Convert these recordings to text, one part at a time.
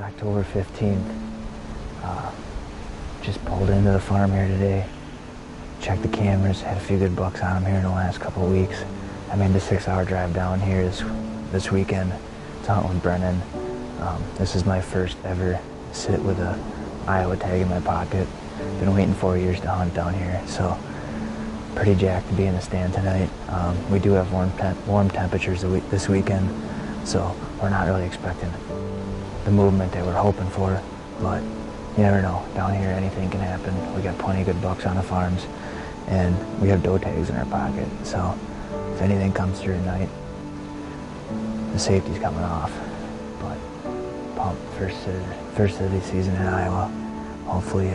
October 15th. Just pulled into the farm here today. Checked the cameras, had a few good bucks on them here in the last couple of weeks. I made the 6-hour drive down here this weekend to hunt with Brennan. This is my first ever sit with a Iowa tag in my pocket. Been waiting 4 years to hunt down here, so pretty jacked to be in the stand tonight. We do have warm temperatures this weekend, so we're not really expecting the movement that we're hoping for, but you never know. Down here, anything can happen. We got plenty of good bucks on the farms, and we have doe tags in our pocket, so if anything comes through tonight, the safety's coming off. But pumped, first of the season in Iowa. Hopefully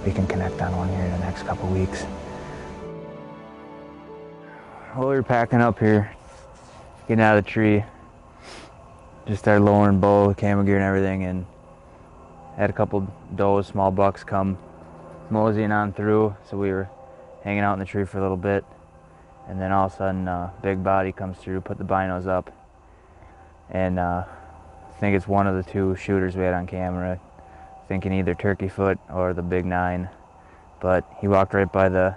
we can connect on one here in the next couple weeks. Well, we were packing up here, getting out of the tree. Just started lowering bow, camera gear and everything, and had a couple does, small bucks come moseying on through, so we were hanging out in the tree for a little bit, and then all of a sudden big body comes through, put the binos up, and I think it's one of the two shooters we had on camera, thinking either turkey foot or the big 9, but he walked right by the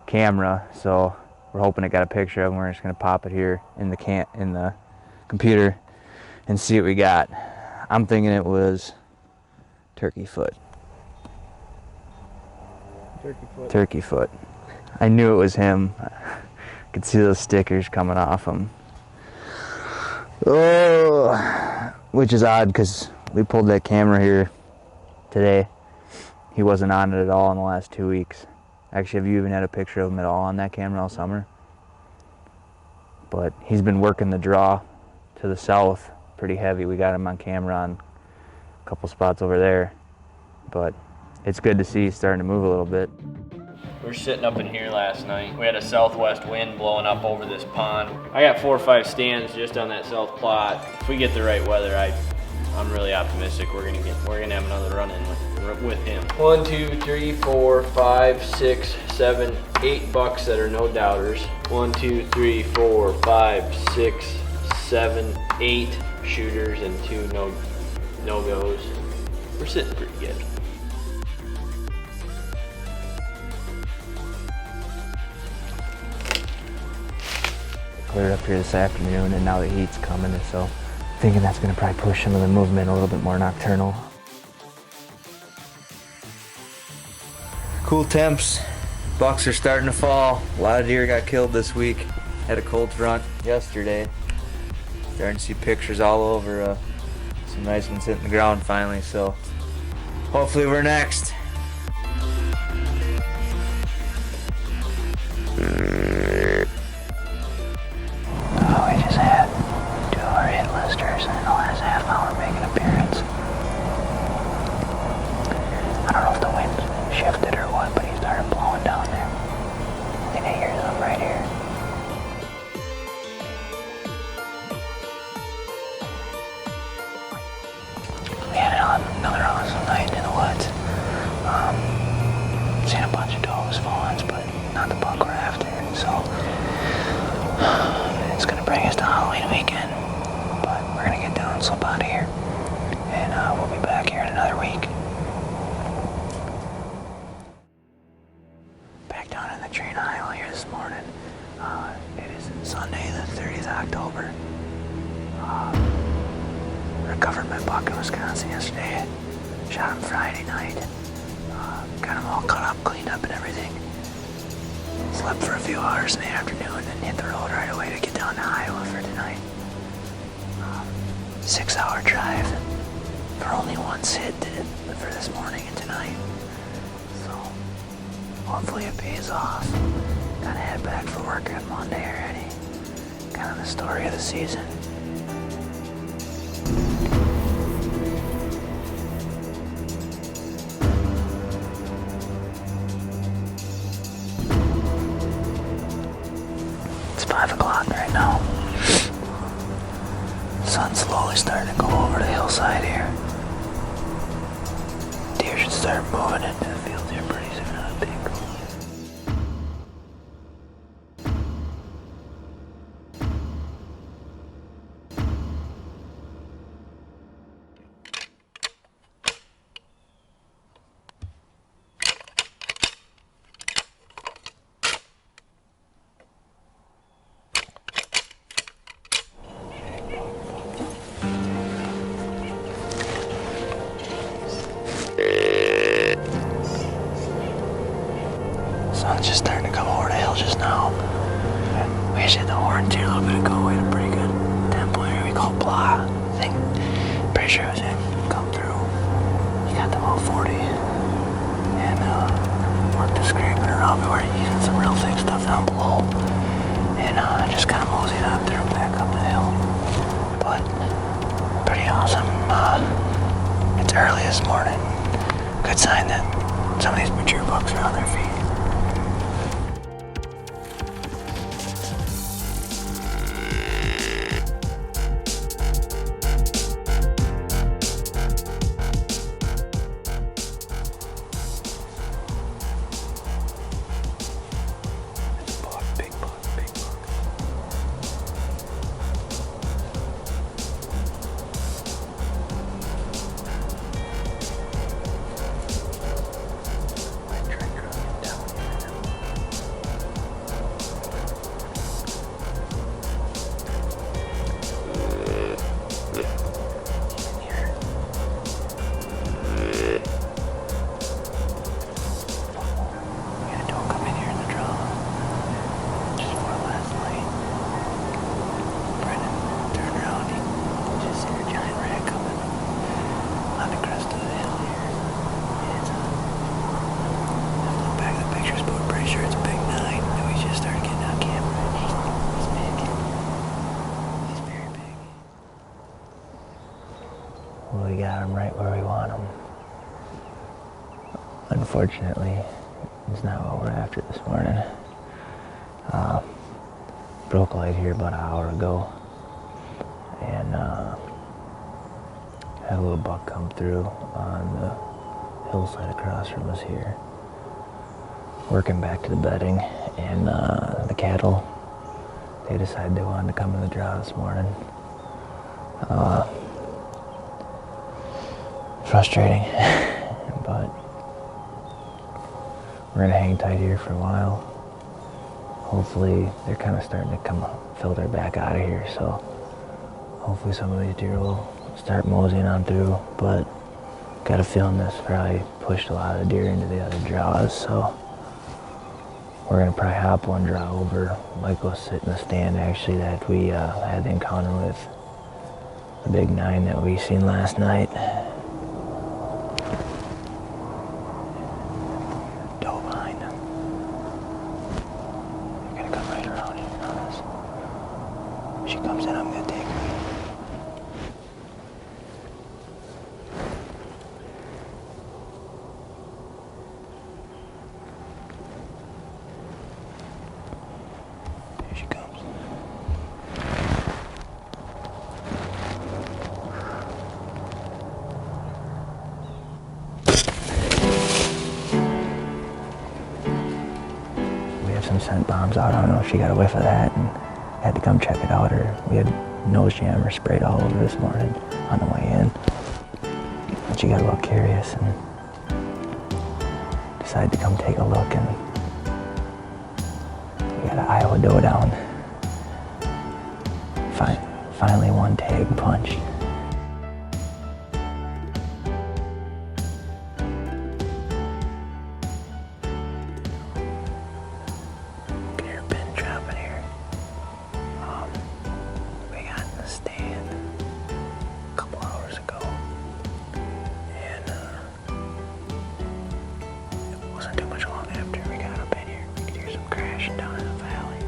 camera, so we're hoping it got a picture of him. We're just gonna pop it here in the computer and see what we got. I'm thinking it was turkey foot. Turkey foot. I knew it was him. I could see those stickers coming off him. Oh, which is odd because we pulled that camera here today. He wasn't on it at all in the last 2 weeks. Actually, have you even had a picture of him at all on that camera all summer? But he's been working the draw to the south pretty heavy. We got him on camera on a couple spots over there, but it's good to see he's starting to move a little bit. We were sitting up in here last night. We had a southwest wind blowing up over this pond. I got 4 or 5 stands just on that south plot. If we get the right weather, I'm really optimistic we're gonna have another run in with him. 1, 2, 3, 4, 5, 6, 7, 8 bucks that are no doubters. 1, 2, 3, 4, 5, 6, 7, 8 shooters and 2 no-goes. We're sitting pretty good. Cleared up here this afternoon, and now the heat's coming, and so thinking that's going to probably push some of the movement a little bit more nocturnal. Cool temps. Bucks are starting to fall. A lot of deer got killed this week. Had a cold front yesterday. Starting to see pictures all over. Some nice ones hitting the ground finally, so hopefully we're next. We just had 2 of our hit listers in the last half hour make an appearance. I don't know if the wind shifted or what, but he started blowing down there. I think I hear them right here. We had another awesome night in the woods. Seen a bunch of does, fawns, but not the buck we're after, so it's gonna bring us to Halloween weekend, but we're gonna get down, slip out of here, and we'll be back here in another week. Back down in the tree in Iowa here this morning. It is Sunday the 30th of October. Recovered my buck in Wisconsin yesterday. Shot him Friday night. Got him all cut up, cleaned up and everything. Slept for a few hours in the afternoon and hit the road right away to get down to Iowa for tonight. 6-hour drive for only one sit for this morning and tonight. So hopefully it pays off. Gotta head back for work on Monday already. Kind of the story of the season. It's 5 o'clock right now. Sun's slowly starting to go over the hillside here. Deer should start moving into the field here pretty soon, I think. just hit the horns here a little bit ago. We had a pretty good 10-pointer we call blah. I think, pretty sure it was him. Come through. He got the all 40. And worked the scraping around. We were using some real thick stuff down below. And just kind of moseyed up there and back up the hill. But pretty awesome. It's early this morning. Good sign that some of these mature bucks are on their feet. We got him right where we want him. Unfortunately, it's not what we're after this morning. Broke light here about an hour ago, and had a little buck come through on the hillside across from us here. Working back to the bedding, and the cattle, they decided they wanted to come in the draw this morning. Frustrating, but we're gonna hang tight here for a while. Hopefully they're kind of starting to filter back out of here, so hopefully some of these deer will start moseying on through, but got a feeling this probably pushed a lot of the deer into the other draws, so we're gonna probably hop one draw over. Might go sit in the stand actually that we had the encounter with, the big 9 that we seen last night. She comes in, I'm gonna take her. There she comes. We have some scent bombs out. I don't know if she got a whiff of that and had to come check it out, or we had nose jammer sprayed all over this morning on the way in. But she got a little curious and decided to come take a look, and we got an Iowa doe down. Finally one tag punched. Stand a couple hours ago, and it wasn't too much long after we got up in here. We could hear some crashing down in the valley.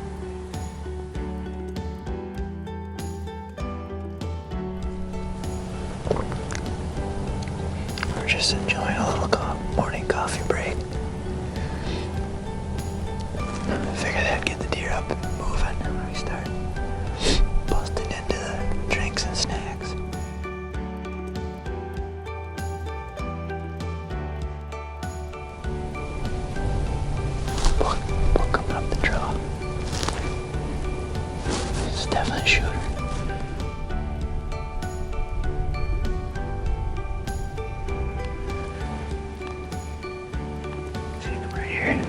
We're just enjoying a little morning coffee break. I figured that'd get the deer up and moving when we start busting into the drinks and snacks. Buck coming up the draw. It's definitely a shooter. See him right here.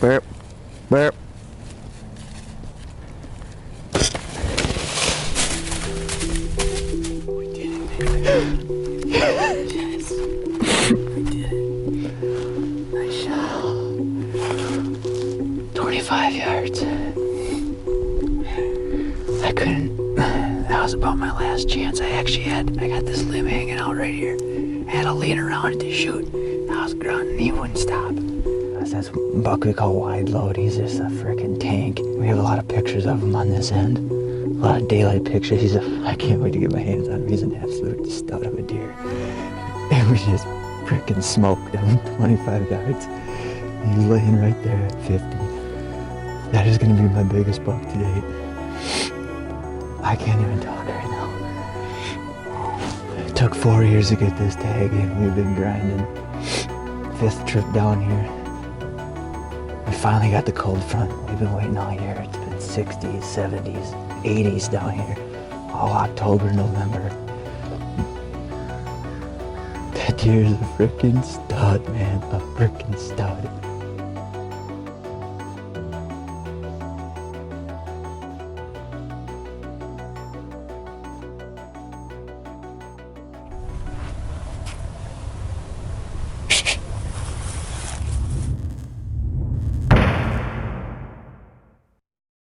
Burp, burp. Yes. We did it. Nice shot. 25 yards. I couldn't. That was about my last chance. I got this limb hanging out right here. I had to lean around it to shoot. I was grunting, he wouldn't stop. That's buck we call wide load. He's just a freaking tank. We have a lot of pictures of him on this end. A lot of daylight pictures. I can't wait to get my hands on him. He's an absolute stud of a deer. And we just freaking smoked him 25 yards. He's laying right there at 50. That is going to be my biggest buck to date. I can't even talk right now. It took 4 years to get this tag in. We've been grinding. 5th trip down here. We finally got the cold front. We've been waiting all year. It's been 60s, 70s, 80s down here. All October, November. That deer is a freaking stud, man. A freaking stud.